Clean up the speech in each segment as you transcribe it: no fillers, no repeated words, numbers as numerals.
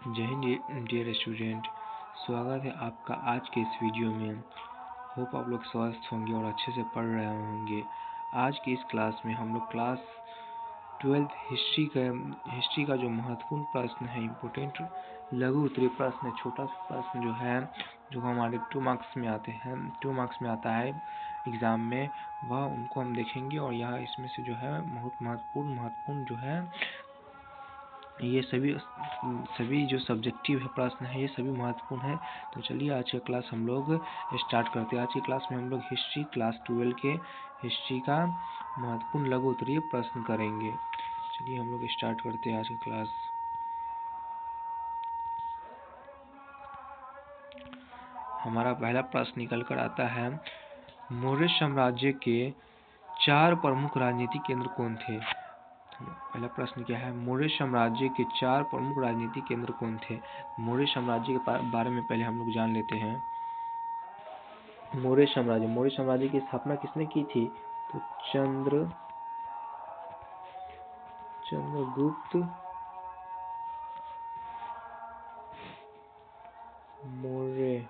जय Hind dear student, स्वागत है आपका आज के इस वीडियो में। होप आप लोग स्वस्थ होंगे और अच्छे से पढ़ रहे होंगे। आज की इस क्लास में हम लोग क्लास 12 हिस्ट्री का जो महत्वपूर्ण प्रश्न है, इम्पोर्टेंट लघु उत्तरीय प्रश्न, छोटा प्रश्न जो है, जो हमारे 2 मार्क्स में आते हैं, 2 मार्क्स में आता है एग्ज़ाम में, वह उनको हम देखेंगे। और यहाँ इसमें से जो है बहुत महत्वपूर्ण जो है, ये सभी जो सब्जेक्टिव है प्रश्न है, ये सभी महत्वपूर्ण है। तो चलिए आज का क्लास हम लोग स्टार्ट करते हैं। आज की क्लास में हम लोग हिस्ट्री क्लास 12 के हिस्ट्री का महत्वपूर्ण लघु उत्तरीय प्रश्न करेंगे। चलिए हम लोग स्टार्ट करते हैं आज का क्लास। हमारा पहला प्रश्न निकल कर आता है, मौर्य साम्राज्य के 4 प्रमुख राजनीतिक केंद्र कौन थे? पहला प्रश्न क्या है, मौर्य साम्राज्य के 4 प्रमुख राजनीतिक केंद्र कौन थे? मौर्य साम्राज्य के बारे में पहले हम लोग जान लेते हैं। मौर्य साम्राज्य की स्थापना किसने की थी? तो चंद्रगुप्त मौर्य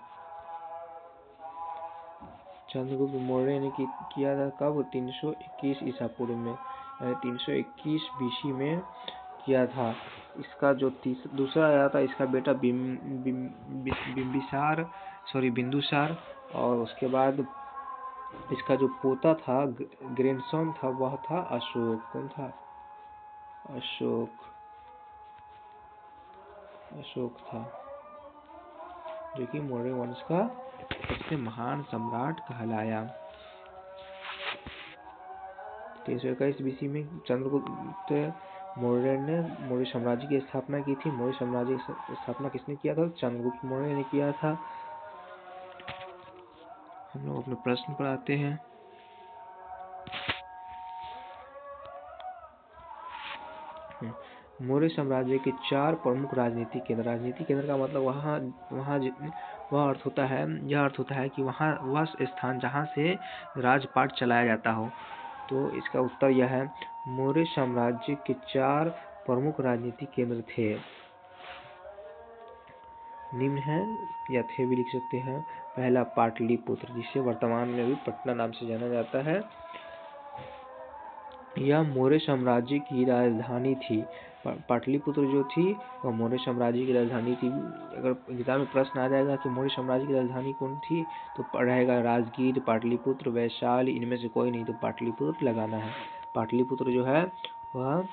ने किया था। कब? 321 ईसा पूर्व में, 321 बीसी में किया था। इसका जो दूसरा आया था, इसका बेटा बिंदुसार, और उसके बाद इसका जो पोता था, ग्रैंडसन था, वह था अशोक। कौन था? अशोक था, जो कि मौर्य वंश का सबसे महान सम्राट कहलाया। 321 बीसी में चंद्रगुप्त मौर्य ने मौर्य साम्राज्य की स्थापना की थी। मौर्य साम्राज्य की स्थापना किसने किया था? चंद्रगुप्त मौर्य ने किया था। हम लोग अपने प्रश्न पर आते हैं। मौर्य साम्राज्य के 4 प्रमुख राजनीतिक केंद्र का मतलब वह अर्थ होता है कि वह स्थान जहाँ से राजपाट चलाया जाता हो। तो इसका उत्तर यह है, मौर्य साम्राज्य के 4 प्रमुख राजनीतिक केंद्र थे। निम्न है, या थे भी लिख सकते हैं। पहला, पाटलिपुत्र, जिसे वर्तमान में भी पटना नाम से जाना जाता है। यह मौर्य साम्राज्य की राजधानी थी। पाटलिपुत्र जो थी वह मौर्य साम्राज्य की राजधानी थी। अगर एग्जाम में प्रश्न आ जाएगा कि मौर्य साम्राज्य की राजधानी कौन थी, तो रहेगा राजगीर, पाटलिपुत्र, वैशाली, इनमें से कोई नहीं, तो पाटलिपुत्र लगाना है। पाटलिपुत्र जो है वह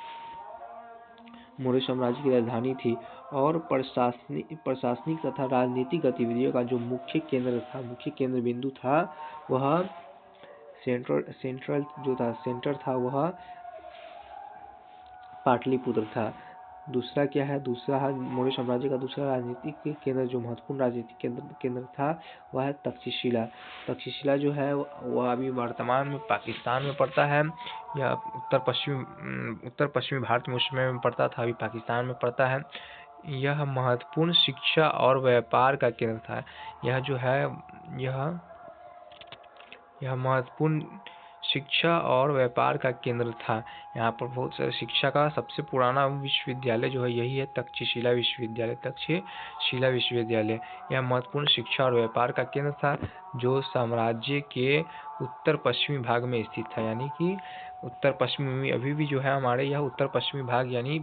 मौर्य साम्राज्य की राजधानी थी, और प्रशासनिक तथा राजनीतिक गतिविधियों का जो मुख्य केंद्र बिंदु था, वह सेंटर था, वह पाटलिपुत्र था। दूसरा क्या है? दूसरा है मौर्य साम्राज्य का दूसरा राजनीतिक केंद्र, जो महत्वपूर्ण राजनीतिक केंद्र था, वह है तक्षशिला। तक्षशिला जो है वह अभी वर्तमान में पाकिस्तान में पड़ता है, या उत्तर पश्चिमी भारत में उस समय में पड़ता था, अभी पाकिस्तान में पड़ता है। यह महत्वपूर्ण शिक्षा और व्यापार का केंद्र था। यह महत्वपूर्ण शिक्षा और व्यापार का केंद्र था। यहाँ पर बहुत सारे शिक्षा का सबसे पुराना विश्वविद्यालय जो है यही है, तक्षशिला विश्वविद्यालय। यह महत्वपूर्ण शिक्षा और व्यापार का केंद्र था, जो साम्राज्य के उत्तर पश्चिमी भाग में स्थित था। यानी कि उत्तर पश्चिमी, अभी भी जो है हमारे यह उत्तर पश्चिमी भाग, यानी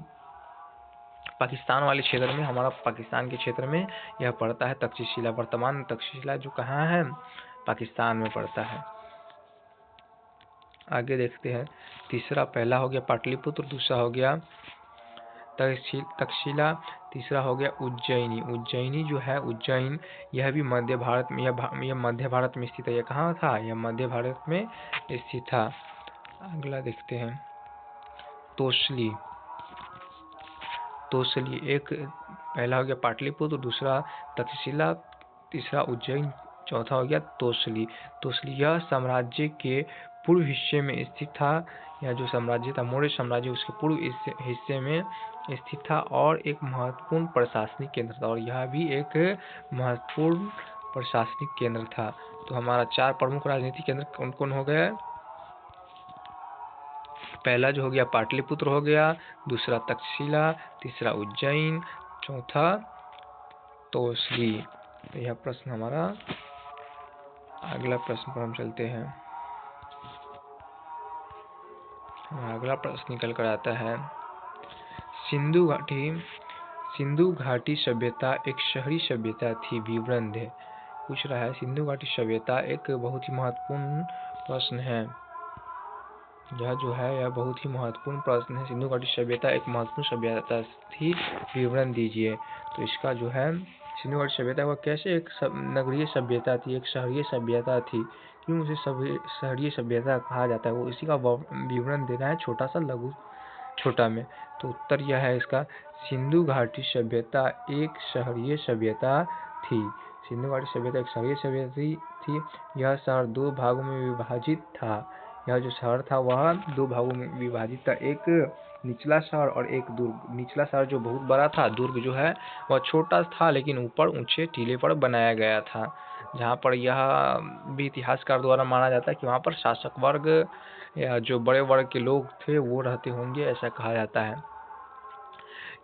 पाकिस्तान वाले क्षेत्र में, हमारा पाकिस्तान के क्षेत्र में यह पड़ता है तक्षशिला। वर्तमान तक्षशिला जो कहाँ है? पाकिस्तान में पड़ता है। आगे देखते हैं। तीसरा, पहला हो गया पाटलिपुत्र, दूसरा हो गया तक्षशिला, तीसरा हो गया उज्जैनी जो है, उज्जैन, यह भी मध्य भारत में, यह मध्य भारत में स्थित है। यह कहाँ था? यह मध्य भारत में स्थित था। अगला देखते हैं, तोसली। एक, पहला हो गया पाटलिपुत्र, दूसरा तक्षशिला, तीसरा उज्जैन, चौथा हो गया तोसली। यह साम्राज्य के पूर्व हिस्से में स्थित था। यह जो साम्राज्य था, मौर्य साम्राज्य, उसके पूर्व हिस्से में स्थित था, और एक महत्वपूर्ण प्रशासनिक केंद्र था, और यह भी एक महत्वपूर्ण प्रशासनिक केंद्र था। तो हमारा 4 प्रमुख राजनीतिक केंद्र कौन कौन हो गया? पहला जो हो गया पाटलिपुत्र हो गया, दूसरा तक्षशिला, तीसरा उज्जैन, चौथा तोसली। तो यह प्रश्न हमारा। अगला प्रश्न पर हम चलते हैं। अगला प्रश्न निकल कर आता है, सिंधु घाटी सभ्यता एक शहरी सभ्यता थी, विवरण दे। पूछ रहा है सिंधु घाटी सभ्यता एक बहुत ही महत्वपूर्ण प्रश्न है। यह जो है यह बहुत ही महत्वपूर्ण प्रश्न है। सिंधु घाटी सभ्यता एक महत्वपूर्ण सभ्यता थी, विवरण दीजिए। तो इसका जो है सिंधु घाटी सभ्यता वह कैसे एक नगरीय सभ्यता थी, एक शहरीय सभ्यता थी, क्यों उसे शहरीय सभ्यता कहा जाता है, वो इसी का विवरण देना है, छोटा सा लघु छोटा में। तो उत्तर यह है इसका, सिंधु घाटी सभ्यता एक शहरीय सभ्यता थी। सिंधु घाटी सभ्यता एक शहरीय सभ्यता थी। यह शहर 2 भागों में विभाजित था। यह जो शहर था वह 2 भागों में विभाजित था, एक निचला शहर और एक दुर्ग। निचला शहर जो बहुत बड़ा था, दुर्ग जो है वह छोटा था लेकिन ऊपर ऊंचे टीले पर बनाया गया था, जहाँ पर यह भी इतिहासकार द्वारा माना जाता है कि वहाँ पर शासक वर्ग या जो बड़े वर्ग के लोग थे वो रहते होंगे, ऐसा कहा जाता है।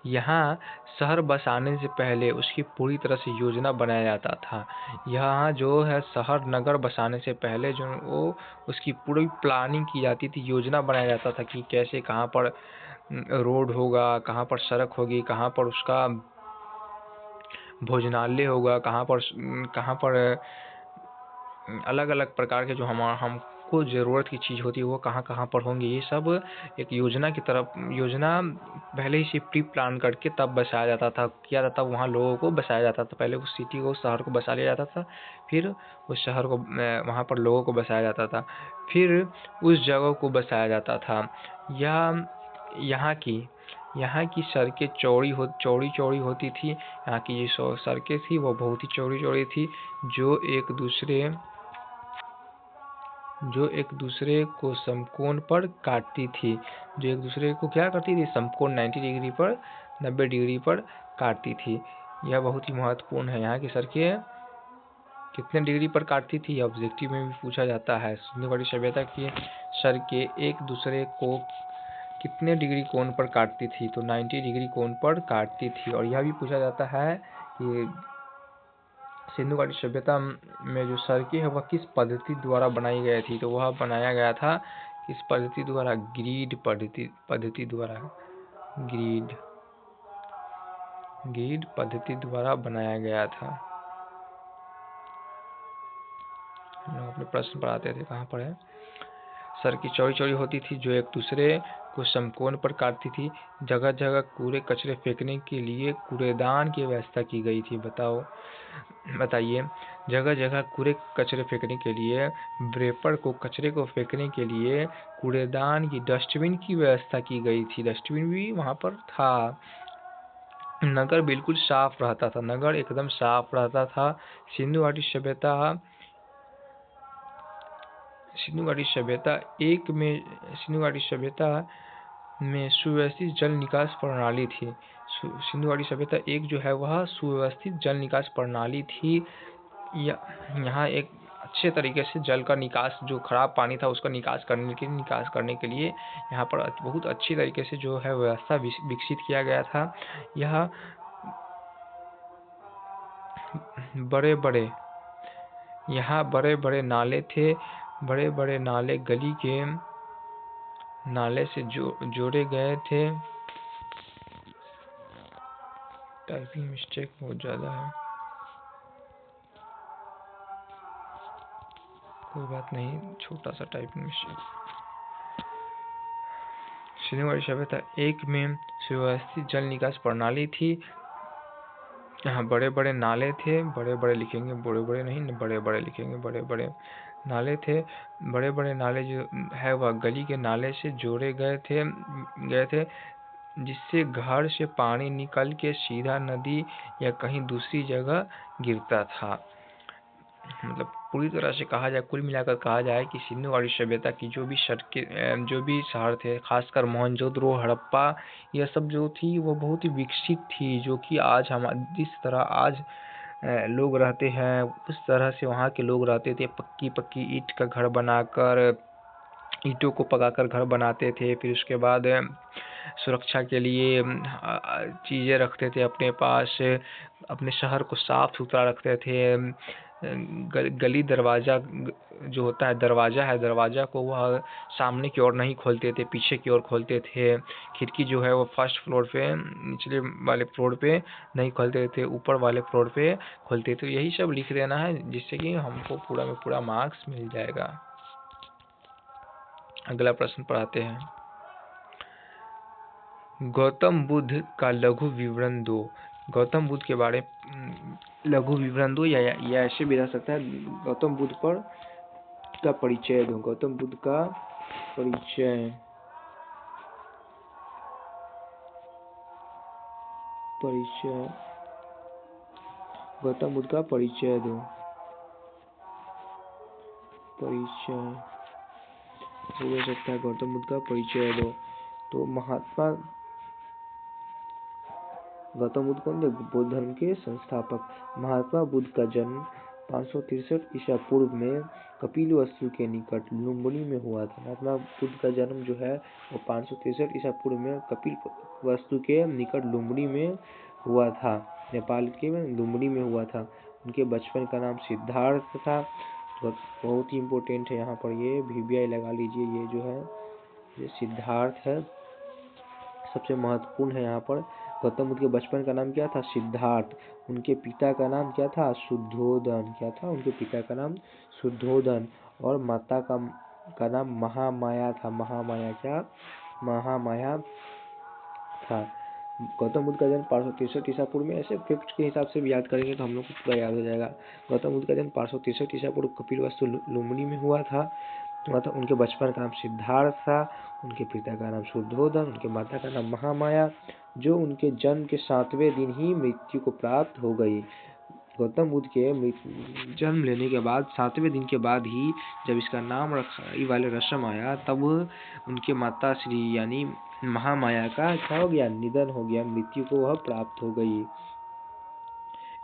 यहाँ शहर बसाने से पहले उसकी पूरी तरह से योजना बनाया जाता था। यहाँ जो है शहर नगर बसाने से पहले जो वो उसकी पूरी प्लानिंग की जाती थी, योजना बनाया जाता था कि कैसे कहाँ पर रोड होगा, कहाँ पर सड़क होगी, कहाँ पर उसका भोजनालय होगा, कहाँ पर अलग अलग प्रकार के जो हमको ज़रूरत की चीज़ होती है वो कहाँ कहाँ पर होंगी। ये सब एक योजना की तरफ, योजना पहले ही से प्री प्लान करके तब बसाया जाता था, किया जाता, वहाँ लोगों को बसाया जाता था। पहले उस सिटी को, शहर को बसा लिया जाता था, फिर उस शहर को, वहाँ पर लोगों को बसाया जाता था, फिर उस जगह को बसाया जाता था। यहाँ की सड़कें चौड़ी होती थी। यहाँ की जो सड़कें थी वो बहुत ही चौड़ी थी, जो एक दूसरे को समकोण पर काटती थी। जो एक दूसरे को क्या करती थी, समकोण 90 डिग्री पर काटती थी। यह बहुत ही महत्वपूर्ण है। यहाँ की सड़कें कितने डिग्री पर काटती थी, ऑब्जेक्टिव में भी पूछा जाता है। सिंधु घाटी सभ्यता की सड़कें एक दूसरे को कितने डिग्री कोण पर काटती थी, तो 90 डिग्री कोण पर काटती थी। और यह भी पूछा जाता है कि सिंधु घाटी सभ्यता में जो सड़कें है वह किस पद्धति द्वारा बनाई गई थी, तो वह बनाया गया था किस पद्धति द्वारा, ग्रिड पद्धति द्वारा। ग्रिड पद्धति द्वारा बनाया गया था। हम अपने प्रश्न पर आते थे, कहाँ पर है। सड़कें चौड़ी होती थी, जो एक दूसरे को समकोण पर काटती थी। जगह जगह कूड़े कचरे फेंकने के लिए कूड़ेदान की व्यवस्था की गई थी। बताइए, जगह जगह कूड़े कचरे फेंकने के लिए, ब्रेपर को कचरे को फेंकने के लिए कूड़ेदान की, डस्टबिन की व्यवस्था की गई थी। डस्टबिन भी वहाँ पर था। नगर बिल्कुल साफ रहता था, नगर एकदम साफ रहता था। सिंधु घाटी सभ्यता में सुव्यवस्थित जल निकास प्रणाली थी। सिंधु घाटी सभ्यता एक जो है वह सुव्यवस्थित जल निकास प्रणाली थी। यहाँ एक अच्छे तरीके से जल का निकास, जो खराब पानी था उसका निकास करने के लिए यहाँ पर बहुत अच्छी तरीके से जो है व्यवस्था विकसित किया गया था। यह बड़े बड़े नाले थे। बड़े बड़े नाले गली के नाले से जोड़े गए थे। टाइपिंग मिस्टेक बहुत ज़्यादा है, कोई बात नहीं, छोटा सा टाइपिंग मिस्टेक। सिंधु घाटी सभ्यता एक में सुव्यवस्थित जल निकास प्रणाली थी। यहाँ बड़े बड़े नाले थे, बड़े लिखेंगे, बड़े नहीं, बड़े लिखेंगे, बड़े नाले थे। बड़े नाले जो है वह गली के नाले से जोड़े गए थे, जिससे घर से पानी निकल के सीधा नदी या कहीं दूसरी जगह गिरता था। मतलब पूरी तरह से कहा जाए, कुल मिलाकर कहा जाए कि सिंधु घाटी सभ्यता की जो भी शहर थे, खासकर मोहनजोदड़ो, हड़प्पा, यह सब जो थी वो बहुत ही विकसित थी। जो कि आज जिस तरह आज लोग रहते हैं उस तरह से वहाँ के लोग रहते थे। पक्की ईंट का घर बनाकर, ईंटों को पकाकर घर बनाते थे। फिर उसके बाद सुरक्षा के लिए चीज़ें रखते थे अपने पास, अपने शहर को साफ सुथरा रखते थे। गली दरवाज़ा जो होता है, दरवाज़ा को वह सामने की ओर नहीं खोलते थे, पीछे की ओर खोलते थे। खिड़की जो है वो फर्स्ट फ्लोर पे, निचले वाले फ्लोर पे नहीं खोलते थे, ऊपर वाले फ्लोर पे खोलते थे। यही सब लिख देना है जिससे कि हमको पूरा में पूरा मार्क्स मिल जाएगा। अगला प्रश्न पढ़ाते हैं। गौतम बुद्ध का लघु विवरण दो। गौतम बुद्ध के बारे लघु विवरण दो, या ऐसे भी रह सकता है गौतम बुद्ध पर का परिचय दो। गौतम बुद्ध का परिचय गौतम बुद्ध का परिचय दो। परिचय हो सकता है गौतम बुद्ध का परिचय दो। तो गौतम बुद्ध कौन थे? बौद्ध धर्म के संस्थापक। महात्मा बुद्ध का जन्म 563 ईसा पूर्व में कपिलवस्तु के निकट लुम्बिनी में हुआ था। महात्मा बुद्ध का जन्म जो है वो 563 ईसा पूर्व में कपिलवस्तु के निकट लुम्बिनी में हुआ था। नेपाल के लुम्बिनी में हुआ था। उनके बचपन का नाम सिद्धार्थ था। बहुत ही इम्पोर्टेंट है यहाँ पर, ये VBI लगा लीजिए। ये जो है ये सिद्धार्थ है, सबसे महत्वपूर्ण है यहाँ पर। गौतम बुद्ध के बचपन का नाम क्या था? सिद्धार्थ। उनके पिता का नाम क्या था? शुद्धोधन। क्या था? उनके पिता का नाम शुद्धोधन। और माता का नाम महामाया था। महामाया क्या? महामाया था। गौतम बुद्ध का जन्म 563 ईसा पूर्व में, ऐसे फैक्ट के हिसाब से भी याद करेंगे तो हम लोग को पूरा याद हो जाएगा। गौतम बुद्ध का जन्म 563 ईसा पूर्व कपिलवस्तु लुम्बिनी में हुआ था। उनके बचपन का नाम सिद्धार्थ था। उनके पिता का नाम शुद्धोधन, उनके माता का नाम महामाया, जो उनके जन्म के 7वें दिन ही मृत्यु को प्राप्त हो गई। गौतम बुद्ध के जन्म लेने के बाद 7वें दिन के बाद ही जब इसका नाम रखाई वाले रस्म आया, तब उनके माता श्री यानी महामाया का क्या हो गया? निधन हो गया, मृत्यु को वह प्राप्त हो गई।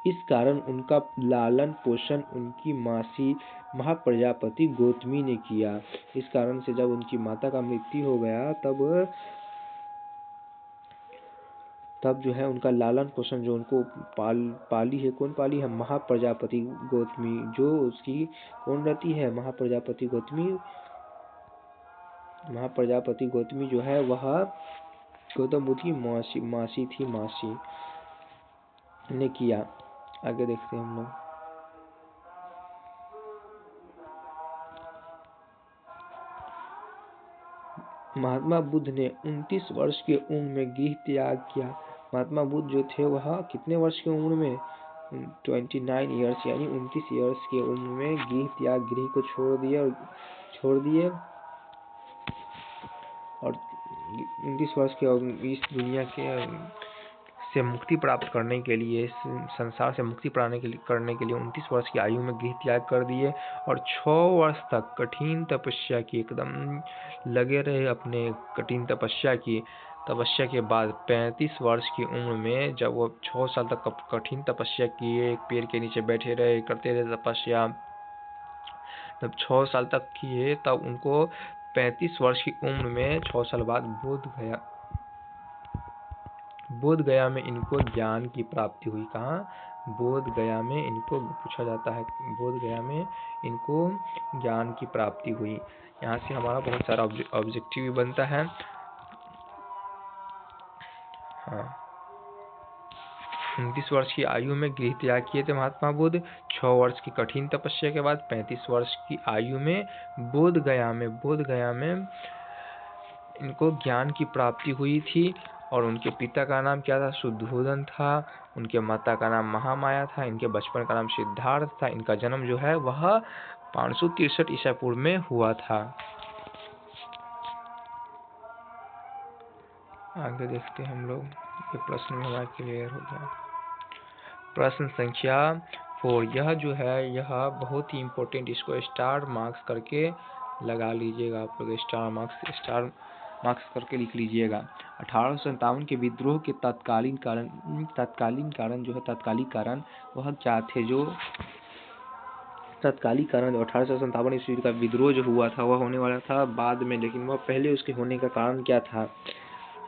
इस कारण उनका लालन पोषण उनकी मासी महाप्रजापति गौतमी ने किया। इस कारण से जब उनकी माता का मृत्यु हो गया, तब जो है उनका लालन पोषण जो उनको पाली है, कौन पाली है? महाप्रजापति गौतमी। जो उसकी कौन रहती है? महाप्रजापति गौतमी। महाप्रजापति गौतमी जो है वह गौतम बुद्ध की मासी थी। मासी ने किया। आगे देखते हैं हम लोग। महात्मा बुद्ध ने 29 वर्ष की उम्र में गृह त्याग किया। महात्मा बुद्ध जो थे वह कितने वर्ष की उम्र में? 29 ईयर्स यानी 29 ईयर्स की उम्र में गृह को छोड़ दिए और 29 वर्ष के इस दुनिया के से मुक्ति प्राप्त करने के लिए, संसार से मुक्ति करने के लिए 29 वर्ष की आयु में गृह त्याग कर दिए और 6 वर्ष तक कठिन तपस्या की, एकदम लगे रहे अपने कठिन तपस्या के बाद 35 वर्ष की उम्र में जब वो 6 साल तक कठिन तपस्या किए, एक पेड़ के नीचे बैठे रहे, करते रहे तपस्या, जब 6 साल तक किए, तब उनको 35 वर्ष की उम्र में 6 साल बाद बोध गया में इनको ज्ञान की प्राप्ति हुई। कहाँ? बोध गया में। इनको पूछा जाता है, बोध गया में इनको ज्ञान की प्राप्ति हुई। यहाँ से हमारा बहुत सारा ऑब्जेक्टिव भी बनता है। हाँ, 29 वर्ष की आयु में गृह त्याग किए थे महात्मा बुद्ध। 6 वर्ष की कठिन तपस्या के बाद 35 वर्ष की आयु में बोध गया में इनको ज्ञान की प्राप्ति हुई थी। और उनके पिता का नाम क्या था? शुद्धोधन था। उनके माता का नाम महामाया था। इनके बचपन का नाम सिद्धार्थ था। इनका जन्म जो है वह 563 ईसा पूर्व में हुआ था। आगे देखते हैं हम लोग। ये प्रश्न में हमारा क्लियर हो गया। प्रश्न संख्या 4, यह जो है यह बहुत ही इम्पोर्टेंट, इसको स्टार मार्क्स करके लगा लीजिएगा। आप लोग स्टार मार्क्स करके लिख लीजिएगा। 1857 के विद्रोह के तत्कालीन कारण वह क्या थे? जो तत्कालीन कारण 1857 ईस्वी का विद्रोह जो हुआ था वह होने वाला था बाद में, लेकिन वह पहले उसके होने का कारण क्या था?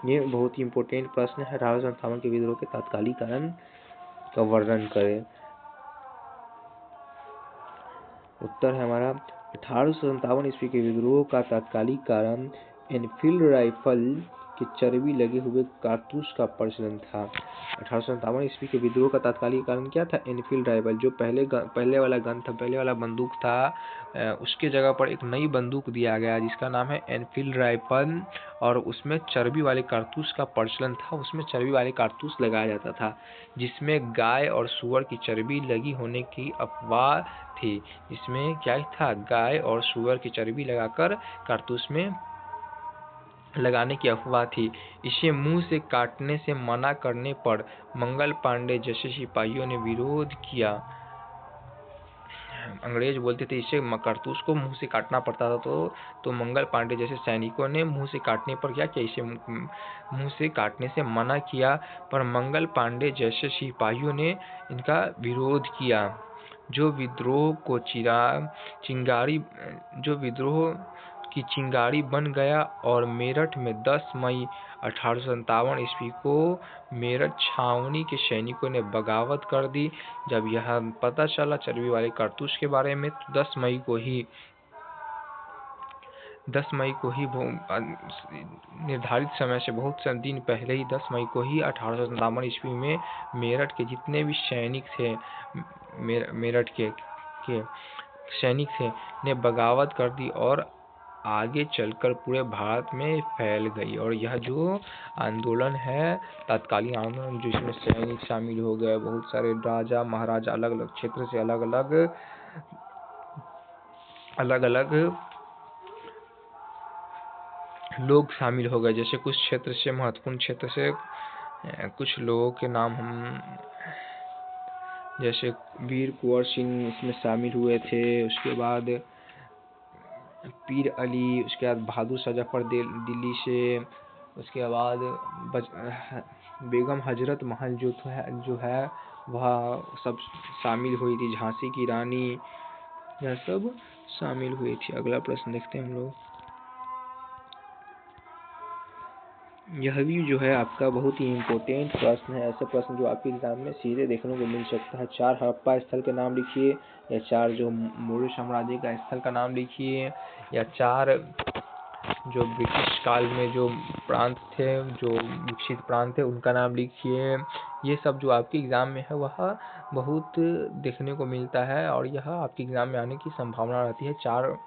ये बहुत ही इम्पोर्टेंट प्रश्न है। 1857 के विद्रोह के तात्कालिक कारण का वर्णन करें। उत्तर है हमारा 1857 ईस्वी के विद्रोह का तात्कालिक कारण एनफील्ड राइफल के चर्बी लगे हुए कारतूस का प्रचलन था। 1857 ईस्वी के विद्रोह का तात्कालिक कारण क्या था? एनफील्ड राइफल, जो पहले वाला गन था, पहले वाला बंदूक था, उसके जगह पर एक नई बंदूक दिया गया जिसका नाम है एनफील्ड राइफल, और उसमें चर्बी वाले कारतूस का प्रचलन था। उसमें चर्बी वाले कारतूस लगाया जाता था जिसमें गाय और सूअर की चर्बी लगी होने की अफवाह थी। इसमें क्या था? गाय और सूअर की चर्बी लगाकर कारतूस में लगाने की अफवाह थी। इसे मुंह से काटने से मना करने पर मंगल पांडे जैसे सिपाहियों ने विरोध किया। अंग्रेज बोलते थे इसे कारतूस को मुंह से काटना पड़ता था, तो मंगल पांडे जैसे सैनिकों ने मुंह से काटने पर क्या किया? इसे मुंह से काटने से मना किया, पर मंगल पांडे जैसे सिपाहियों ने इनका विरोध किया, जो विद्रोह की चिंगारी बन गया। और मेरठ में 10 मई 1857 ईस्वी को मेरठ छावनी के सैनिकों ने बगावत कर दी। जब यह पता चला चर्बी वाले कारतूस के बारे में, तो 10 मई को ही निर्धारित समय से बहुत से दिन पहले ही 10 मई को ही 1857 ईस्वी में मेरठ के जितने भी सैनिक थे, मेरठ के सैनिक थे, ने बगावत कर दी और आगे चलकर पूरे भारत में फैल गई। और यह जो आंदोलन है, तत्कालीन आंदोलन, जिसमें सैनिक शामिल हो गए, बहुत सारे राजा महाराजा अलग अलग क्षेत्र से अलग अलग लोग शामिल हो गए। जैसे कुछ क्षेत्र से, महत्वपूर्ण क्षेत्र से कुछ लोगों के नाम हम, जैसे वीर कुंवर सिंह इसमें शामिल हुए थे, उसके बाद पीर अली, उसके बाद बहादुर शाह जफर दिल्ली से, उसके बाद बेगम हजरत महल जो है वह सब शामिल हुई थी, झांसी की रानी, यह सब शामिल हुई थी। अगला प्रश्न देखते हैं हम लोग। यह भी जो है आपका बहुत ही इम्पोर्टेंट प्रश्न है। ऐसे प्रश्न जो आपके एग्जाम में सीधे देखने को मिल सकता है। 4 हड़प्पा स्थल के नाम लिखिए, या 4 जो मौर्य साम्राज्य का स्थल का नाम लिखिए, या 4 जो ब्रिटिश काल में जो प्रांत थे, जो विकसित प्रांत थे, उनका नाम लिखिए। ये सब जो आपके एग्जाम में है वह बहुत देखने को मिलता है, और यह आपके एग्जाम में आने की संभावना रहती है। 4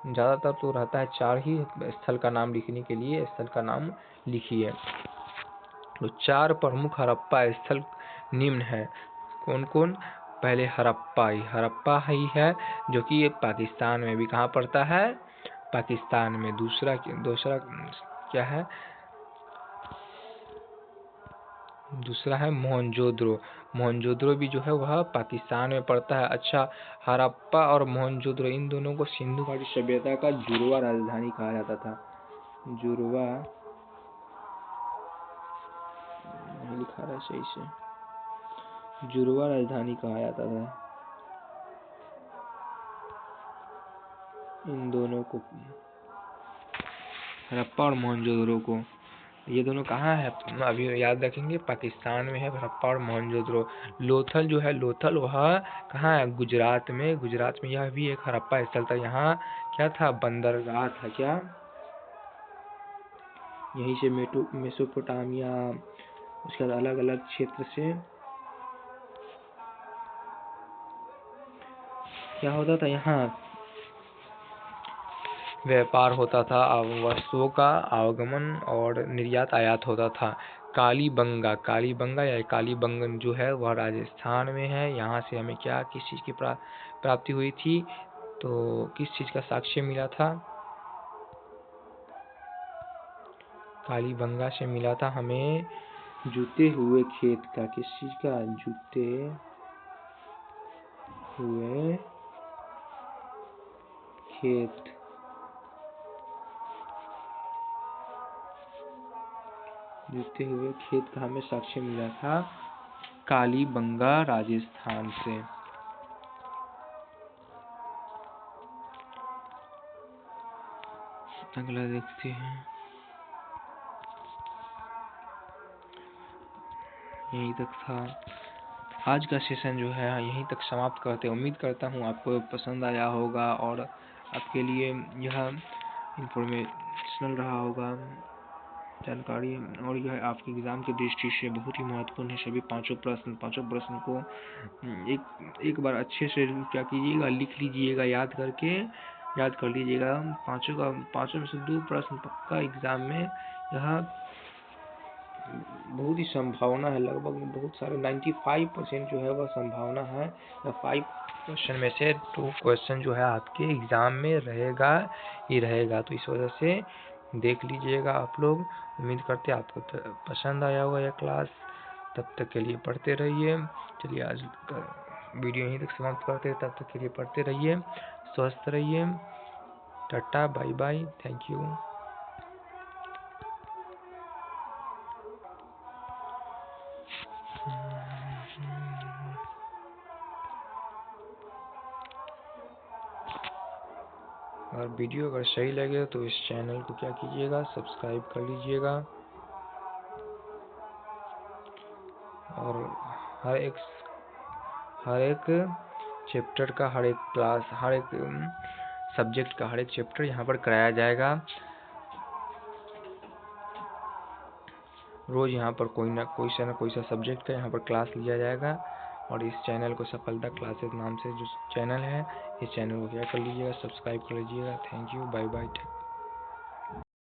ज़्यादातर तो रहता है, 4 ही स्थल का नाम लिखने के लिए स्थल का नाम लिखिए। तो 4 प्रमुख हड़प्पा स्थल निम्न है। कौन कौन? पहले हड़प्पा ही है, जो कि पाकिस्तान में भी कहाँ पड़ता है? पाकिस्तान में। दूसरा क्या है? दूसरा है मोहनजोदड़ो भी जो है वह पाकिस्तान में पड़ता है। अच्छा, हड़प्पा और मोहनजोदड़ो, इन दोनों को सिंधु घाटी सभ्यता का जुड़वा राजधानी कहा जाता था। जुड़वा नहीं लिखा रहा सही से, जुड़वा राजधानी कहा जाता था इन दोनों को, हड़प्पा और मोहनजोदड़ो को। ये दोनों कहाँ है? अभी याद रखेंगे, पाकिस्तान में है हड़प्पा और मोहनजोदड़ो। लोथल जो है, लोथल वह कहाँ है? गुजरात में। यह भी एक हड़प्पा स्थल था। यहाँ क्या था? बंदरगाह था। क्या? यहीं से मेसोपोटामिया, उसके बाद अलग अलग क्षेत्र से क्या होता था? यहाँ व्यापार होता था, वस्तुओं का आवागमन और निर्यात आयात होता था। कालीबंगा या कालीबंगन जो है वह राजस्थान में है। यहाँ से हमें क्या, किस चीज़ की प्राप्ति हुई थी? तो किस चीज़ का साक्ष्य मिला था? कालीबंगा से मिला था हमें जूते हुए खेत का। किस चीज़ का? जूते हुए खेत। जूते हुए खेत का हमें साक्ष्य मिला था कालीबंगा, राजस्थान से। अगला देखते हैं। यहीं तक था। आज का सेशन जो है यहीं तक समाप्त करते। उम्मीद करता हूँ आपको पसंद आया होगा और आपके लिए यह इंफॉर्मेशनल रहा होगा जानकारी, और यह आपके एग्ज़ाम की दृष्टि से बहुत ही महत्वपूर्ण है। सभी पांचों प्रश्न को एक बार अच्छे से क्या कीजिएगा, लिख लीजिएगा, याद कर लीजिएगा। पांचों में से 2 प्रश्न पक्का एग्ज़ाम में यह बहुत ही संभावना है, लगभग बहुत सारे 95% जो है वह संभावना है। 5 क्वेश्चन में से 2 क्वेश्चन जो है आपके एग्ज़ाम में रहेगा ही रहेगा। तो इस वजह से देख लीजिएगा आप लोग। उम्मीद करते हैं आपको पसंद आया होगा यह क्लास। तब तक के लिए पढ़ते रहिए। चलिए आज का वीडियो यहीं तक समाप्त करते हैं। तब तक के लिए पढ़ते रहिए, स्वस्थ रहिए। Tata, bye bye, thank you. और वीडियो अगर सही लगे तो इस चैनल को क्या कीजिएगा, सब्सक्राइब कर लीजिएगा। और हर एक चैप्टर का, हर एक क्लास, हर एक सब्जेक्ट का हर एक चैप्टर यहाँ पर कराया जाएगा। रोज यहाँ पर कोई सा सब्जेक्ट का यहाँ पर क्लास लिया जाएगा। और इस चैनल को सफलता क्लासेस नाम से जो चैनल है, इस चैनल को क्या कर लीजिएगा, सब्सक्राइब कर लीजिएगा। Thank you, bye bye.